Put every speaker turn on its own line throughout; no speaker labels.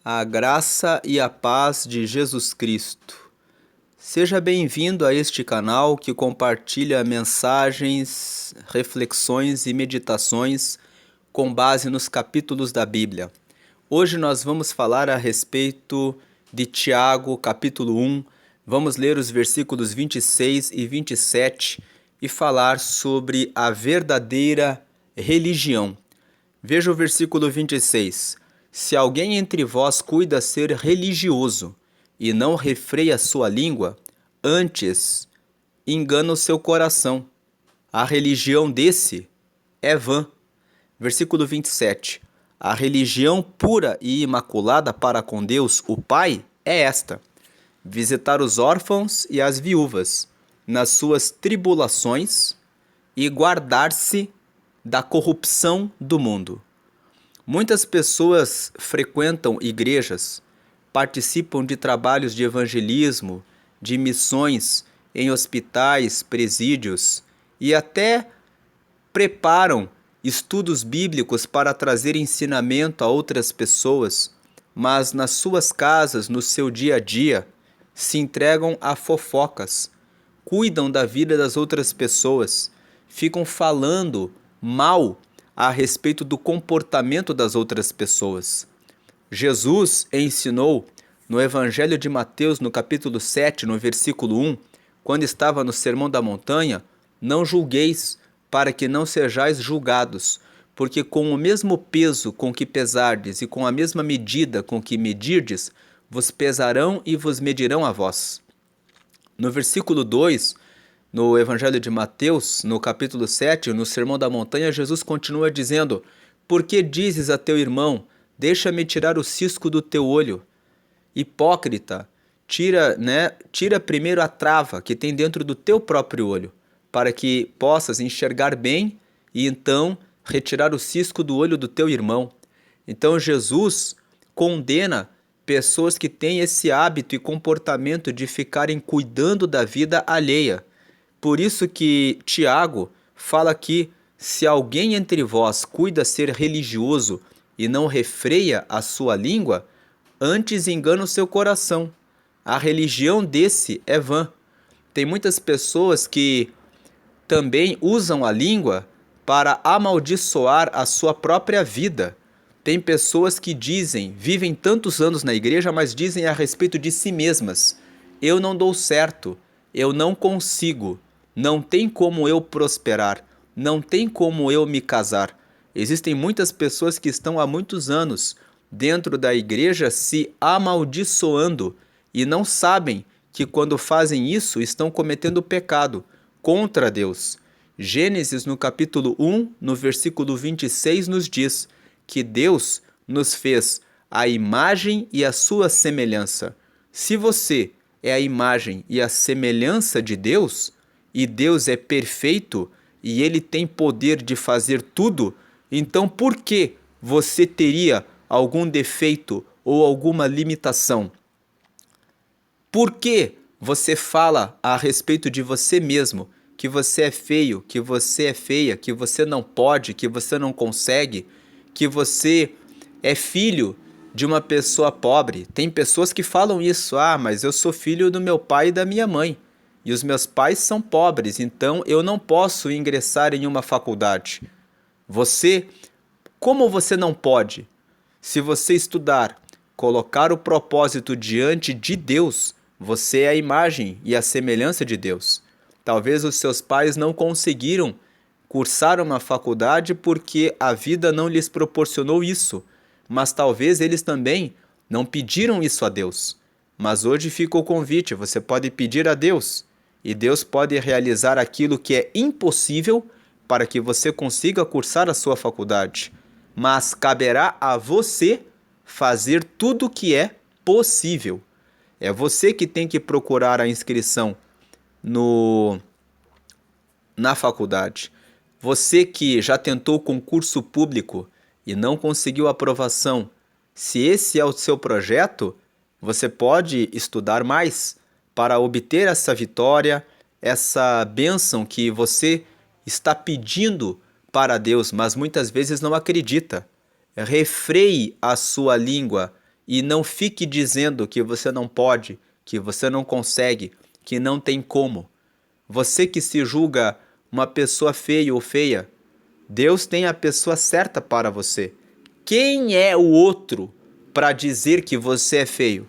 A graça e a paz de Jesus Cristo. Seja bem-vindo a este canal que compartilha mensagens, reflexões e meditações com base nos capítulos da Bíblia. Hoje nós vamos falar a respeito de Tiago, capítulo 1. Vamos ler os versículos 26 e 27 e falar sobre a verdadeira religião. Veja o versículo 26. Se alguém entre vós cuida ser religioso e não refreia sua língua, antes engana o seu coração. A religião desse é vã. Versículo 27. A religião pura e imaculada para com Deus, o Pai, é esta: visitar os órfãos e as viúvas nas suas tribulações e guardar-se da corrupção do mundo. Muitas pessoas frequentam igrejas, participam de trabalhos de evangelismo, de missões em hospitais, presídios e até preparam estudos bíblicos para trazer ensinamento a outras pessoas, mas nas suas casas, no seu dia a dia, se entregam a fofocas, cuidam da vida das outras pessoas, ficam falando mal a respeito do comportamento das outras pessoas. Jesus ensinou no Evangelho de Mateus, no capítulo 7, no versículo 1, quando estava no Sermão da Montanha: não julgueis, para que não sejais julgados, porque com o mesmo peso com que pesardes e com a mesma medida com que medirdes, vos pesarão e vos medirão a vós. No versículo 2, no Evangelho de Mateus, no capítulo 7, no Sermão da Montanha, Jesus continua dizendo: por que dizes a teu irmão, deixa-me tirar o cisco do teu olho? Hipócrita, tira primeiro a trava que tem dentro do teu próprio olho, para que possas enxergar bem e então retirar o cisco do olho do teu irmão. Então Jesus condena pessoas que têm esse hábito e comportamento de ficarem cuidando da vida alheia. Por isso que Tiago fala aqui: se alguém entre vós cuida ser religioso e não refreia a sua língua, antes engana o seu coração. A religião desse é vã. Tem muitas pessoas que também usam a língua para amaldiçoar a sua própria vida. Tem pessoas que vivem tantos anos na igreja, mas dizem a respeito de si mesmas: eu não dou certo, eu não consigo, não tem como eu prosperar, não tem como eu me casar. Existem muitas pessoas que estão há muitos anos dentro da igreja se amaldiçoando e não sabem que quando fazem isso estão cometendo pecado contra Deus. Gênesis, no capítulo 1, no versículo 26, nos diz que Deus nos fez a imagem e a sua semelhança. Se você é a imagem e a semelhança de Deus, e Deus é perfeito, e Ele tem poder de fazer tudo, então por que você teria algum defeito ou alguma limitação? Por que você fala a respeito de você mesmo que você é feio, que você é feia, que você não pode, que você não consegue, que você é filho de uma pessoa pobre? Tem pessoas que falam isso: ah, mas eu sou filho do meu pai e da minha mãe, e os meus pais são pobres, então eu não posso ingressar em uma faculdade. Como você não pode? Se você estudar, colocar o propósito diante de Deus, você é a imagem e a semelhança de Deus. Talvez os seus pais não conseguiram cursar uma faculdade porque a vida não lhes proporcionou isso, mas talvez eles também não pediram isso a Deus. Mas hoje fica o convite: você pode pedir a Deus, e Deus pode realizar aquilo que é impossível para que você consiga cursar a sua faculdade. Mas caberá a você fazer tudo o que é possível. É você que tem que procurar a inscrição na faculdade. Você que já tentou concurso público e não conseguiu aprovação, se esse é o seu projeto, você pode estudar mais para obter essa vitória, essa bênção que você está pedindo para Deus, mas muitas vezes não acredita. Refreie a sua língua E não fique dizendo que você não pode, que você não consegue, que não tem como. Você que se julga uma pessoa feia ou feia, Deus tem a pessoa certa para você. Quem é o outro para dizer que você é feio?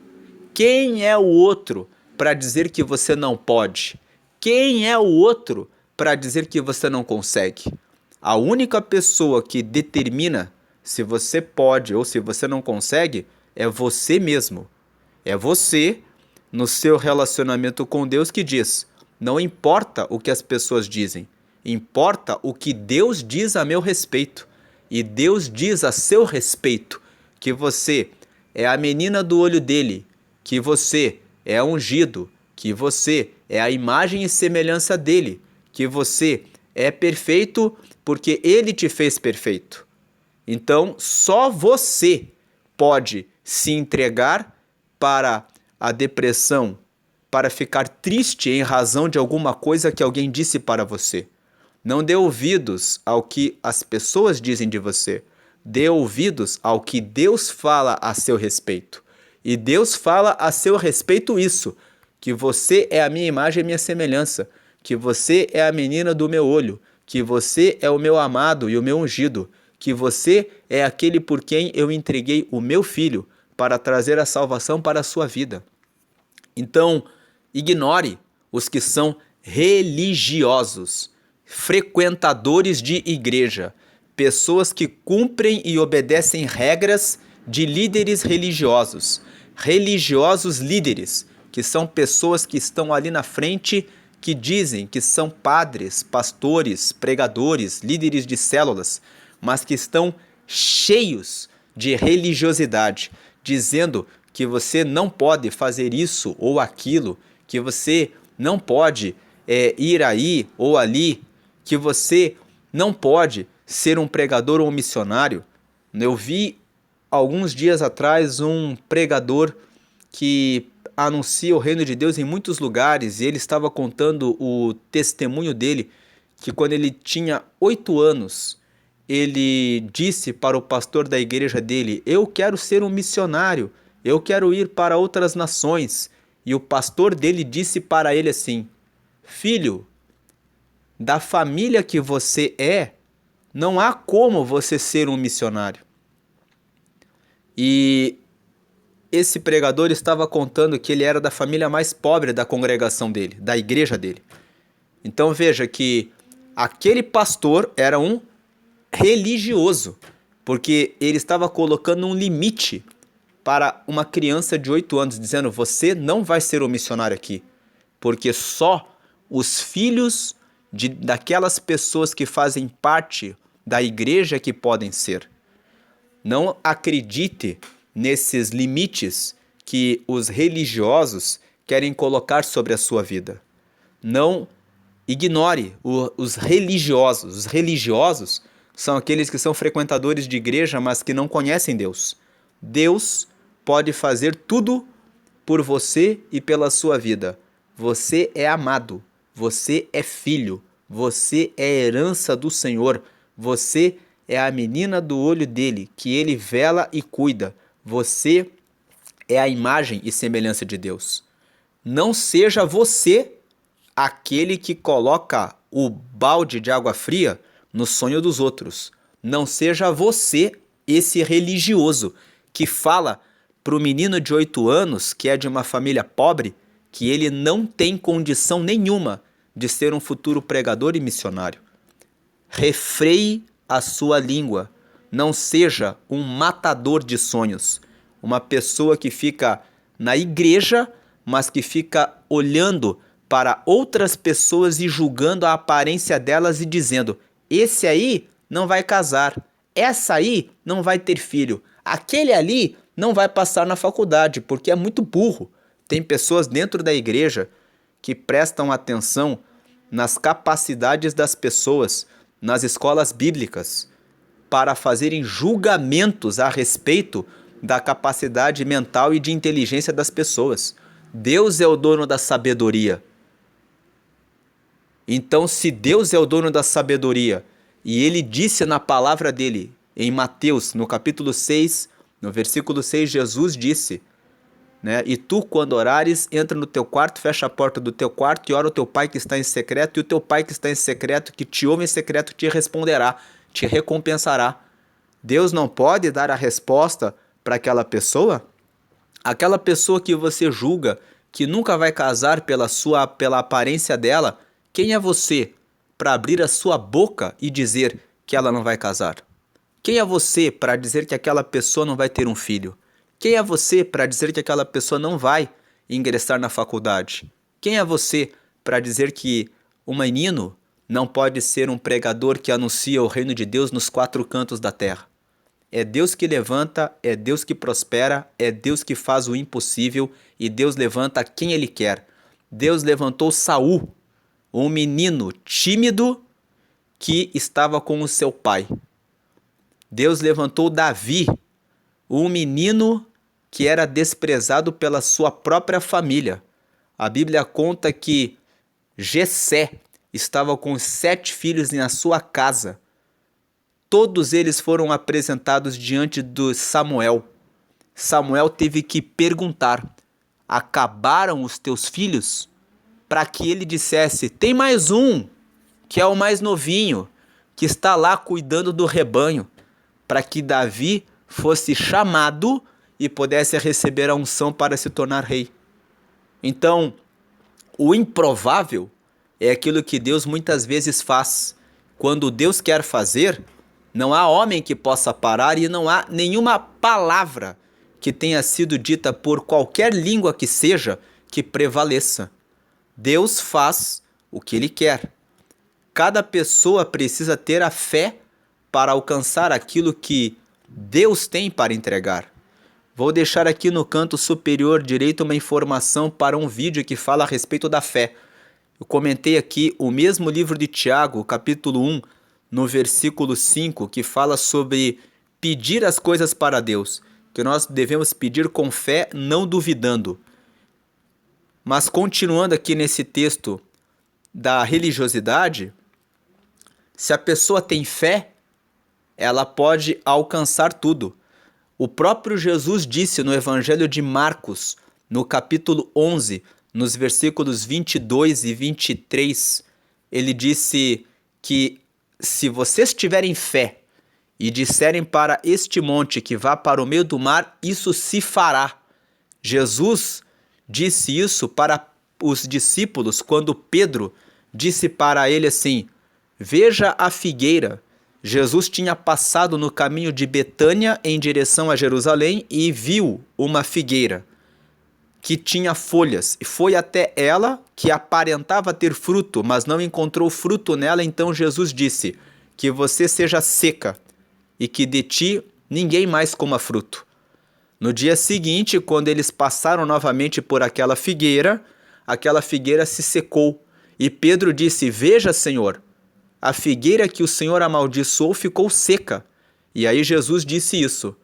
Quem é o outro para dizer que você não pode? Quem é o outro para dizer que você não consegue? A única pessoa que determina se você pode ou se você não consegue é você mesmo. É você, no seu relacionamento com Deus, que diz: não importa o que as pessoas dizem, importa o que Deus diz a meu respeito. E Deus diz a seu respeito que você é a menina do olho dele, que você é ungido, que você é a imagem e semelhança dele, que você é perfeito porque ele te fez perfeito. Então, só você pode se entregar para a depressão, para ficar triste em razão de alguma coisa que alguém disse para você. Não dê ouvidos ao que as pessoas dizem de você. Dê ouvidos ao que Deus fala a seu respeito. E Deus fala a seu respeito isso, que você é a minha imagem e minha semelhança, que você é a menina do meu olho, que você é o meu amado e o meu ungido, que você é aquele por quem eu entreguei o meu filho para trazer a salvação para a sua vida. Então, ignore os que são religiosos, frequentadores de igreja, pessoas que cumprem e obedecem regras de líderes religiosos, religiosos líderes, que são pessoas que estão ali na frente, que dizem que são padres, pastores, pregadores, líderes de células, mas que estão cheios de religiosidade, dizendo que você não pode fazer isso ou aquilo, que você não pode ir aí ou ali, que você não pode ser um pregador ou um missionário. Eu vi alguns dias atrás um pregador que anuncia o reino de Deus em muitos lugares e ele estava contando o testemunho dele, que quando ele tinha 8 anos, ele disse para o pastor da igreja dele: eu quero ser um missionário, eu quero ir para outras nações. E o pastor dele disse para ele assim: filho, da família que você é, não há como você ser um missionário. E esse pregador estava contando que ele era da família mais pobre da congregação dele, da igreja dele. Então veja que aquele pastor era um religioso, porque ele estava colocando um limite para uma criança de 8 anos, dizendo: você não vai ser um missionário aqui, porque só os filhos daquelas pessoas que fazem parte da igreja que podem ser. Não acredite nesses limites que os religiosos querem colocar sobre a sua vida. Não ignore os religiosos. Os religiosos são aqueles que são frequentadores de igreja, mas que não conhecem Deus. Deus pode fazer tudo por você e pela sua vida. Você é amado, você é filho, você é herança do Senhor, você é a menina do olho dele, que ele vela e cuida. Você é a imagem e semelhança de Deus. Não seja você aquele que coloca o balde de água fria no sonho dos outros. Não seja você esse religioso que fala para o menino de 8 anos, que é de uma família pobre, que ele não tem condição nenhuma de ser um futuro pregador e missionário. Refreie a sua língua. Não seja um matador de sonhos. Uma pessoa que fica na igreja, mas que fica olhando para outras pessoas e julgando a aparência delas e dizendo: esse aí não vai casar, essa aí não vai ter filho, aquele ali não vai passar na faculdade porque é muito burro. Tem pessoas dentro da igreja que prestam atenção nas capacidades das pessoas, nas escolas bíblicas, para fazerem julgamentos a respeito da capacidade mental e de inteligência das pessoas. Deus é o dono da sabedoria. Então, se Deus é o dono da sabedoria, e ele disse na palavra dele, em Mateus, no capítulo 6, No versículo 6, Jesus disse, né? E tu, quando orares, entra no teu quarto, fecha a porta do teu quarto e ora ao teu pai que está em secreto, e o teu pai que está em secreto, que te ouve em secreto, te responderá, te recompensará. Deus não pode dar a resposta para aquela pessoa? Aquela pessoa que você julga que nunca vai casar pela aparência dela, quem é você para abrir a sua boca e dizer que ela não vai casar? Quem é você para dizer que aquela pessoa não vai ter um filho? Quem é você para dizer que aquela pessoa não vai ingressar na faculdade? Quem é você para dizer que um menino não pode ser um pregador que anuncia o reino de Deus nos quatro cantos da terra? É Deus que levanta, é Deus que prospera, é Deus que faz o impossível e Deus levanta quem Ele quer. Deus levantou Saul, um menino tímido que estava com o seu pai. Deus levantou Davi, um menino que era desprezado pela sua própria família. A Bíblia conta que Jessé estava com 7 filhos na sua casa. Todos eles foram apresentados diante de Samuel. Samuel teve que perguntar: acabaram os teus filhos? Para que ele dissesse: tem mais um, que é o mais novinho, que está lá cuidando do rebanho, para que Davi fosse chamado e pudesse receber a unção para se tornar rei. Então, o improvável é aquilo que Deus muitas vezes faz. Quando Deus quer fazer, não há homem que possa parar e não há nenhuma palavra que tenha sido dita por qualquer língua que seja que prevaleça. Deus faz o que Ele quer. Cada pessoa precisa ter a fé para alcançar aquilo que Deus tem para entregar. Vou deixar aqui no canto superior direito uma informação para um vídeo que fala a respeito da fé. Eu comentei aqui o mesmo livro de Tiago, capítulo 1, no versículo 5, que fala sobre pedir as coisas para Deus, que nós devemos pedir com fé, não duvidando. Mas continuando aqui nesse texto da religiosidade, se a pessoa tem fé, ela pode alcançar tudo. O próprio Jesus disse no Evangelho de Marcos, no capítulo 11, nos versículos 22 e 23, ele disse que se vocês tiverem fé e disserem para este monte que vá para o meio do mar, isso se fará. Jesus disse isso para os discípulos quando Pedro disse para ele assim: veja a figueira. Jesus tinha passado no caminho de Betânia em direção a Jerusalém e viu uma figueira que tinha folhas, e foi até ela, que aparentava ter fruto, mas não encontrou fruto nela. Então Jesus disse: que você seja seca e que de ti ninguém mais coma fruto. No dia seguinte, quando eles passaram novamente por aquela figueira se secou. E Pedro disse: veja, Senhor, a figueira que o Senhor amaldiçoou ficou seca. E aí Jesus disse isso: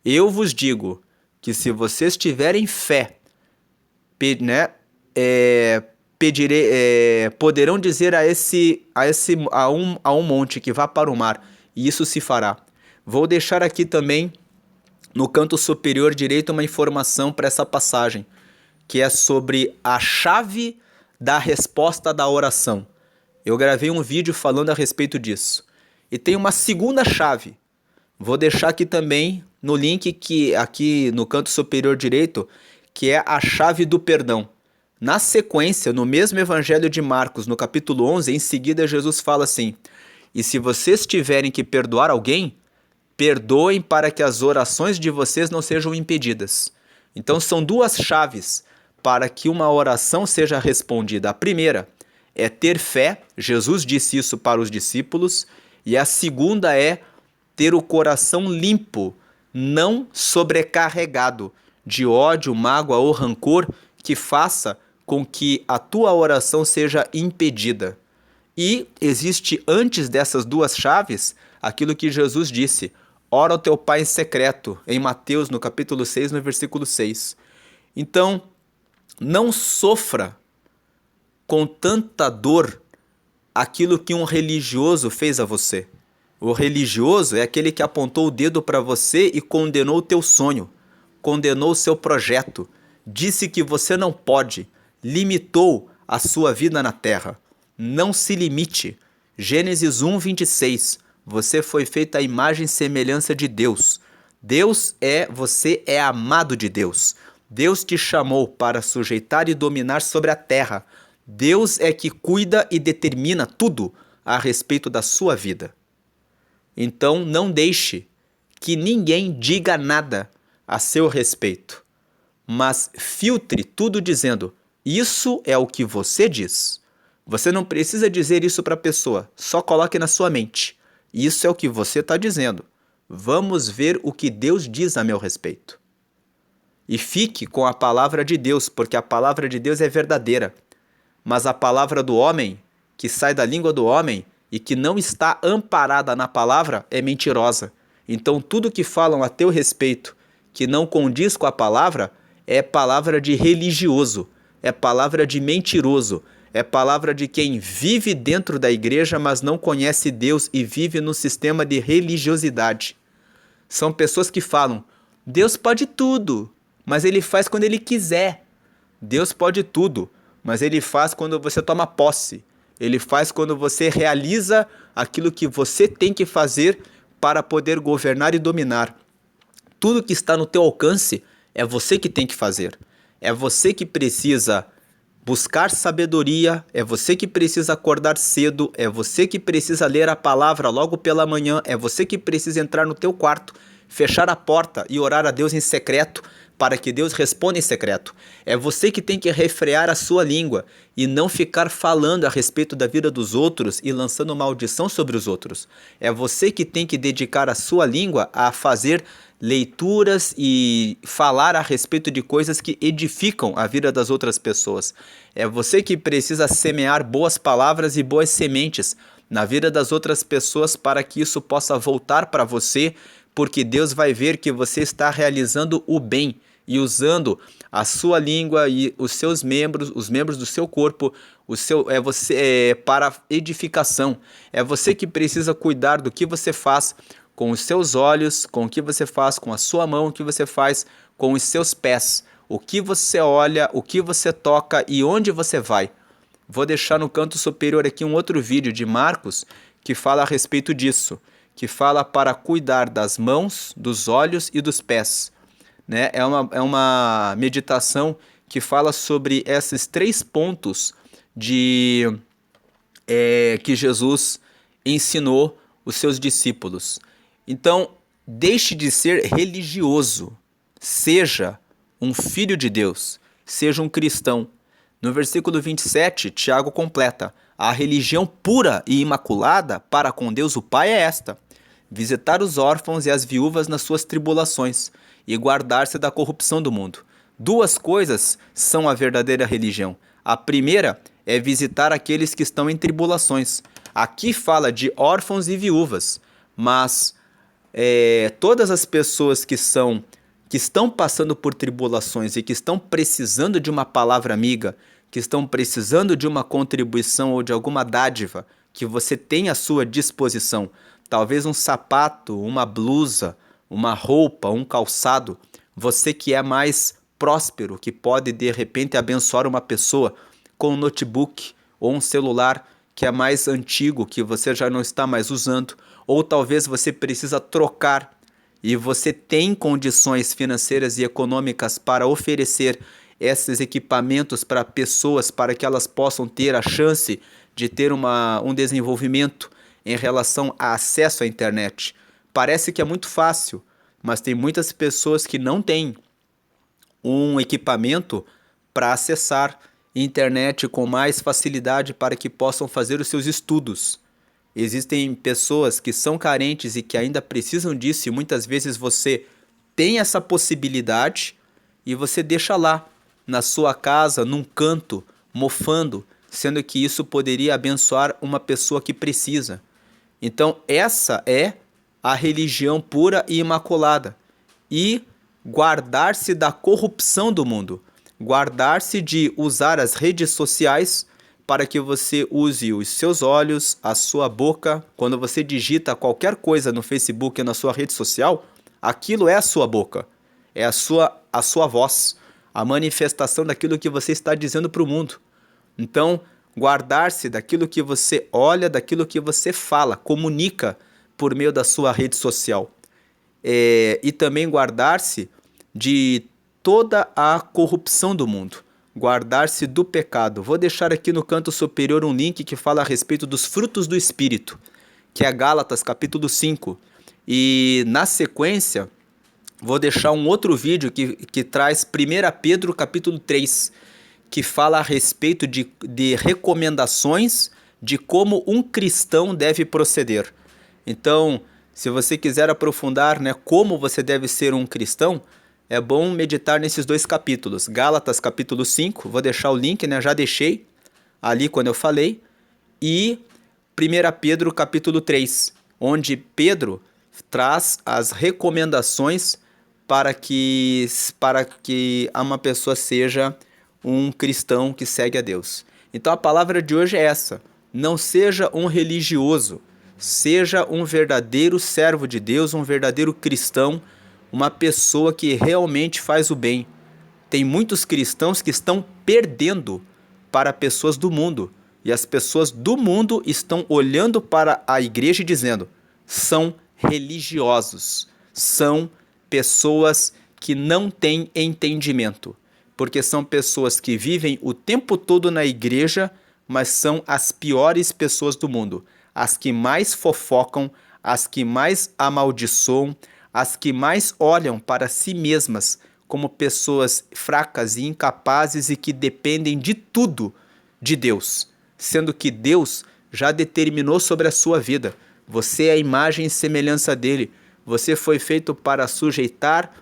eu vos digo que se vocês tiverem fé, poderão dizer a um monte que vá para o mar, e isso se fará. Vou deixar aqui também no canto superior direito uma informação para essa passagem, que é sobre a chave da resposta da oração. Eu gravei um vídeo falando a respeito disso. E tem uma segunda chave. Vou deixar aqui também no link que aqui no canto superior direito, que é a chave do perdão. Na sequência, no mesmo Evangelho de Marcos, no capítulo 11, em seguida Jesus fala assim: e se vocês tiverem que perdoar alguém, perdoem para que as orações de vocês não sejam impedidas. Então são duas chaves para que uma oração seja respondida. A primeira é ter fé, Jesus disse isso para os discípulos, e a segunda é ter o coração limpo, não sobrecarregado de ódio, mágoa ou rancor, que faça com que a tua oração seja impedida. E existe antes dessas duas chaves aquilo que Jesus disse: ora ao teu Pai em secreto, em Mateus, no capítulo 6, no versículo 6. Então, não sofra com tanta dor aquilo que um religioso fez a você. O religioso é aquele que apontou o dedo para você e condenou o teu sonho, condenou o seu projeto, disse que você não pode, limitou a sua vida na terra. Não se limite. Gênesis 1:26. Você foi feito à imagem e semelhança de Deus. Você é amado de Deus. Deus te chamou para sujeitar e dominar sobre a terra. Deus é que cuida e determina tudo a respeito da sua vida. Então não deixe que ninguém diga nada a seu respeito, mas filtre tudo dizendo: isso é o que você diz. Você não precisa dizer isso para a pessoa, só coloque na sua mente. Isso é o que você está dizendo. Vamos ver o que Deus diz a meu respeito. E fique com a palavra de Deus, porque a palavra de Deus é verdadeira. Mas a palavra do homem, que sai da língua do homem e que não está amparada na palavra, é mentirosa. Então tudo que falam a teu respeito, que não condiz com a palavra, é palavra de religioso, é palavra de mentiroso, é palavra de quem vive dentro da igreja, mas não conhece Deus e vive no sistema de religiosidade. São pessoas que falam: Deus pode tudo, mas Ele faz quando Ele quiser. Deus pode tudo, mas Ele faz quando você toma posse. Ele faz quando você realiza aquilo que você tem que fazer para poder governar e dominar. Tudo que está no teu alcance é você que tem que fazer. É você que precisa buscar sabedoria, é você que precisa acordar cedo, é você que precisa ler a palavra logo pela manhã, é você que precisa entrar no teu quarto, fechar a porta e orar a Deus em secreto, para que Deus responda em secreto. É você que tem que refrear a sua língua e não ficar falando a respeito da vida dos outros e lançando maldição sobre os outros. É você que tem que dedicar a sua língua a fazer leituras e falar a respeito de coisas que edificam a vida das outras pessoas. É você que precisa semear boas palavras e boas sementes na vida das outras pessoas para que isso possa voltar para você, porque Deus vai ver que você está realizando o bem e usando a sua língua e os seus membros, os membros do seu corpo, para edificação. É você que precisa cuidar do que você faz com os seus olhos, com o que você faz com a sua mão, o que você faz com os seus pés, o que você olha, o que você toca e onde você vai. Vou deixar no canto superior aqui um outro vídeo de Marcos que fala a respeito disso, que fala para cuidar das mãos, dos olhos e dos pés. Né? É uma meditação que fala sobre esses 3 pontos que Jesus ensinou os seus discípulos. Então, deixe de ser religioso, seja um filho de Deus, seja um cristão. No versículo 27, Tiago completa: a religião pura e imaculada para com Deus o Pai é esta: visitar os órfãos e as viúvas nas suas tribulações e guardar-se da corrupção do mundo. 2 coisas são a verdadeira religião. A primeira é visitar aqueles que estão em tribulações. Aqui fala de órfãos e viúvas, mas todas as pessoas que estão passando por tribulações e que estão precisando de uma palavra amiga, que estão precisando de uma contribuição ou de alguma dádiva que você tem à sua disposição, talvez um sapato, uma blusa, uma roupa, um calçado, você que é mais próspero, que pode de repente abençoar uma pessoa com um notebook ou um celular que é mais antigo, que você já não está mais usando, ou talvez você precisa trocar e você tem condições financeiras e econômicas para oferecer esses equipamentos para pessoas, para que elas possam ter a chance de ter um desenvolvimento em relação a acesso à internet. Parece que é muito fácil, mas tem muitas pessoas que não têm um equipamento para acessar internet com mais facilidade para que possam fazer os seus estudos. Existem pessoas que são carentes e que ainda precisam disso, e muitas vezes você tem essa possibilidade e você deixa lá, na sua casa, num canto, mofando, sendo que isso poderia abençoar uma pessoa que precisa. Então essa é a religião pura e imaculada. E guardar-se da corrupção do mundo. Guardar-se de usar as redes sociais para que você use os seus olhos, a sua boca. Quando você digita qualquer coisa no Facebook ou na sua rede social, aquilo é a sua boca, é a sua voz, a manifestação daquilo que você está dizendo para o mundo. Então, guardar-se daquilo que você olha, daquilo que você fala, comunica por meio da sua rede social. E também guardar-se de toda a corrupção do mundo, guardar-se do pecado. Vou deixar aqui no canto superior um link que fala a respeito dos frutos do Espírito, que é Gálatas capítulo 5. E na sequência, vou deixar um outro vídeo que traz 1 Pedro capítulo 3, que fala a respeito de recomendações de como um cristão deve proceder. Então, se você quiser aprofundar, né, como você deve ser um cristão, é bom meditar nesses dois capítulos. Gálatas capítulo 5, vou deixar o link, né, já deixei ali quando eu falei, e 1 Pedro capítulo 3, onde Pedro traz as recomendações para que uma pessoa seja um cristão que segue a Deus. Então a palavra de hoje é essa: não seja um religioso, seja um verdadeiro servo de Deus, um verdadeiro cristão, uma pessoa que realmente faz o bem. Tem muitos cristãos que estão perdendo para pessoas do mundo, e as pessoas do mundo estão olhando para a igreja e dizendo: são religiosos, são pessoas que não têm entendimento, porque são pessoas que vivem o tempo todo na igreja, mas são as piores pessoas do mundo, as que mais fofocam, as que mais amaldiçoam, as que mais olham para si mesmas como pessoas fracas e incapazes e que dependem de tudo de Deus, sendo que Deus já determinou sobre a sua vida. Você é a imagem e semelhança dele. Você foi feito para sujeitar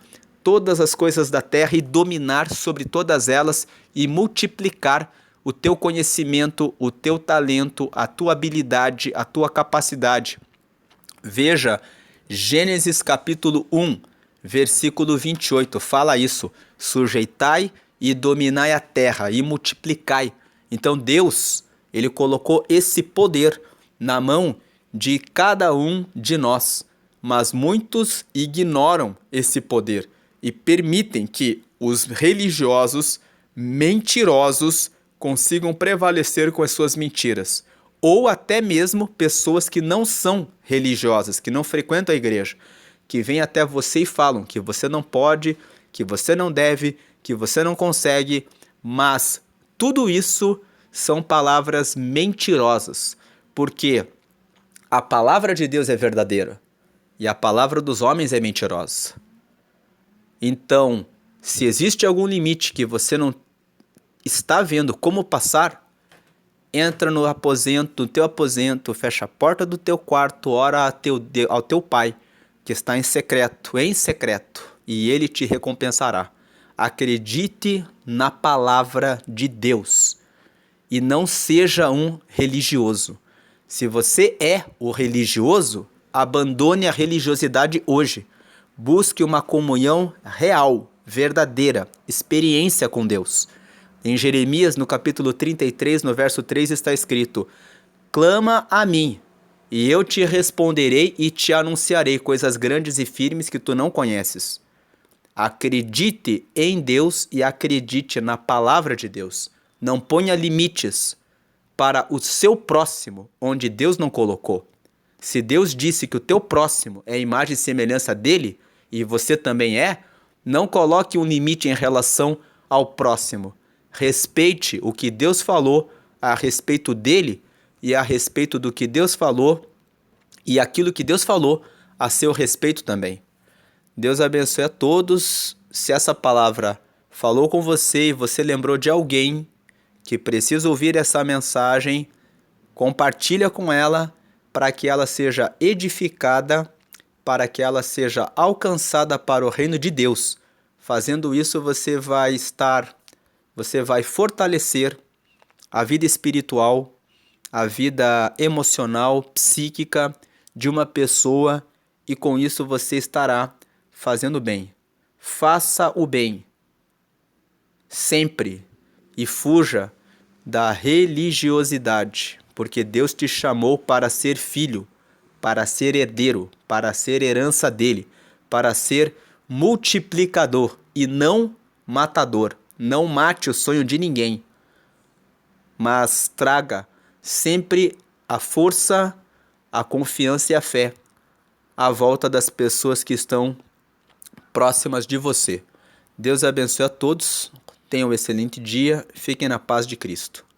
todas as coisas da terra e dominar sobre todas elas e multiplicar o teu conhecimento, o teu talento, a tua habilidade, a tua capacidade. Veja Gênesis capítulo 1, versículo 28, fala isso: sujeitai e dominai a terra e multiplicai. Então Deus, ele colocou esse poder na mão de cada um de nós, mas muitos ignoram esse poder e permitem que os religiosos mentirosos consigam prevalecer com as suas mentiras, ou até mesmo pessoas que não são religiosas, que não frequentam a igreja, que vêm até você e falam que você não pode, que você não deve, que você não consegue, mas tudo isso são palavras mentirosas, porque a palavra de Deus é verdadeira e a palavra dos homens é mentirosa. Então, se existe algum limite que você não está vendo como passar, entra no teu aposento, fecha a porta do teu quarto, ora ao teu pai, que está em secreto, e ele te recompensará. Acredite na palavra de Deus e não seja um religioso. Se você é o religioso, abandone a religiosidade hoje. Busque uma comunhão real, verdadeira, experiência com Deus. Em Jeremias, no capítulo 33, no verso 3, está escrito: clama a mim, e eu te responderei e te anunciarei coisas grandes e firmes que tu não conheces. Acredite em Deus e acredite na palavra de Deus. Não ponha limites para o seu próximo onde Deus não colocou. Se Deus disse que o teu próximo é a imagem e semelhança dele, e você também é, não coloque um limite em relação ao próximo. Respeite o que Deus falou a respeito dele e a respeito do que Deus falou e aquilo que Deus falou a seu respeito também. Deus abençoe a todos. Se essa palavra falou com você e você lembrou de alguém que precisa ouvir essa mensagem, compartilha com ela para que ela seja edificada, para que ela seja alcançada para o reino de Deus. Fazendo isso, você vai fortalecer a vida espiritual, a vida emocional, psíquica de uma pessoa, e com isso você estará fazendo bem. Faça o bem sempre e fuja da religiosidade, porque Deus te chamou para ser filho, para ser herdeiro, para ser herança dele, para ser multiplicador e não matador. Não mate o sonho de ninguém, mas traga sempre a força, a confiança e a fé à volta das pessoas que estão próximas de você. Deus abençoe a todos, tenham um excelente dia, fiquem na paz de Cristo.